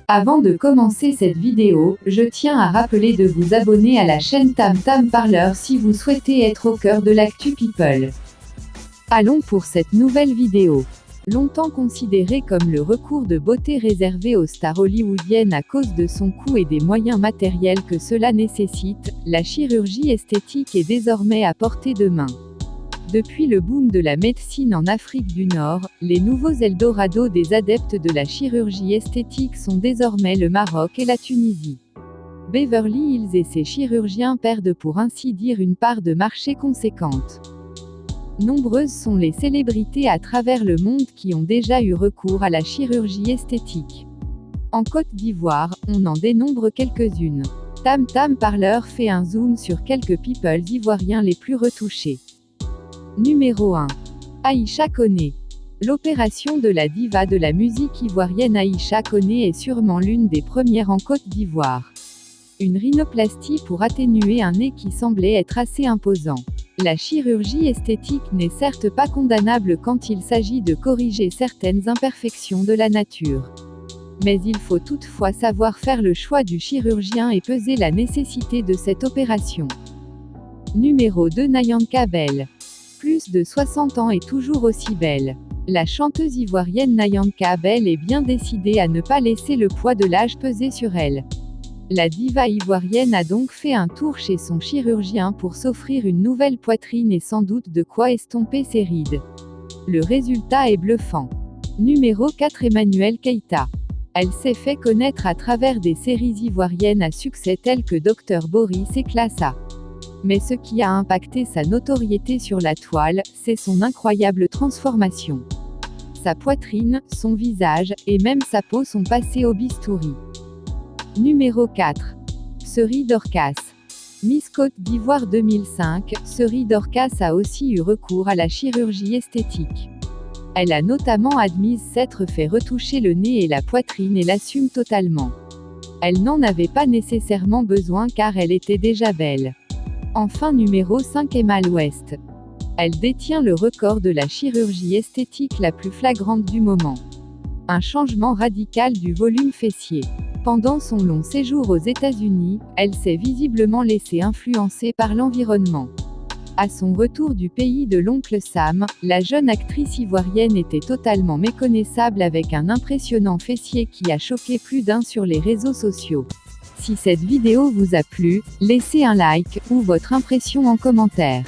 Avant de commencer cette vidéo, je tiens à rappeler de vous abonner à la chaîne Tam Tam Parleur si vous souhaitez être au cœur de l'actu people. Allons pour cette nouvelle vidéo. Longtemps considéré comme le recours de beauté réservé aux stars hollywoodiennes à cause de son coût et des moyens matériels que cela nécessite, la chirurgie esthétique est désormais à portée de main. Depuis le boom de la médecine en Afrique du Nord, les nouveaux Eldorado des adeptes de la chirurgie esthétique sont désormais le Maroc et la Tunisie. Beverly Hills et ses chirurgiens perdent pour ainsi dire une part de marché conséquente. Nombreuses sont les célébrités à travers le monde qui ont déjà eu recours à la chirurgie esthétique. En Côte d'Ivoire, on en dénombre quelques-unes. Tam Tam Parleur fait un zoom sur quelques people ivoiriens les plus retouchés. Numéro 1. Aïcha Koné. L'opération de la diva de la musique ivoirienne Aïcha Koné est sûrement l'une des premières en Côte d'Ivoire. Une rhinoplastie pour atténuer un nez qui semblait être assez imposant. La chirurgie esthétique n'est certes pas condamnable quand il s'agit de corriger certaines imperfections de la nature. Mais il faut toutefois savoir faire le choix du chirurgien et peser la nécessité de cette opération. Numéro 2. Nayanka Bell. Plus de 60 ans et toujours aussi belle. La chanteuse ivoirienne Nayanka Bell est bien décidée à ne pas laisser le poids de l'âge peser sur elle. La diva ivoirienne a donc fait un tour chez son chirurgien pour s'offrir une nouvelle poitrine et sans doute de quoi estomper ses rides. Le résultat est bluffant. Numéro 4. Emmanuelle Keïta. Elle s'est fait connaître à travers des séries ivoiriennes à succès telles que Dr Boris et Classa. Mais ce qui a impacté sa notoriété sur la toile, c'est son incroyable transformation. Sa poitrine, son visage, et même sa peau sont passés au bistouri. Numéro 4. Seri Dorcas. Miss Côte d'Ivoire 2005, Seri Dorcas a aussi eu recours à la chirurgie esthétique. Elle a notamment admis s'être fait retoucher le nez et la poitrine et l'assume totalement. Elle n'en avait pas nécessairement besoin car elle était déjà belle. Enfin numéro 5. Emma West. Elle détient le record de la chirurgie esthétique la plus flagrante du moment. Un changement radical du volume fessier. Pendant son long séjour aux États-Unis, elle s'est visiblement laissée influencer par l'environnement. À son retour du pays de l'oncle Sam, la jeune actrice ivoirienne était totalement méconnaissable avec un impressionnant fessier qui a choqué plus d'un sur les réseaux sociaux. Si cette vidéo vous a plu, laissez un like, ou votre impression en commentaire.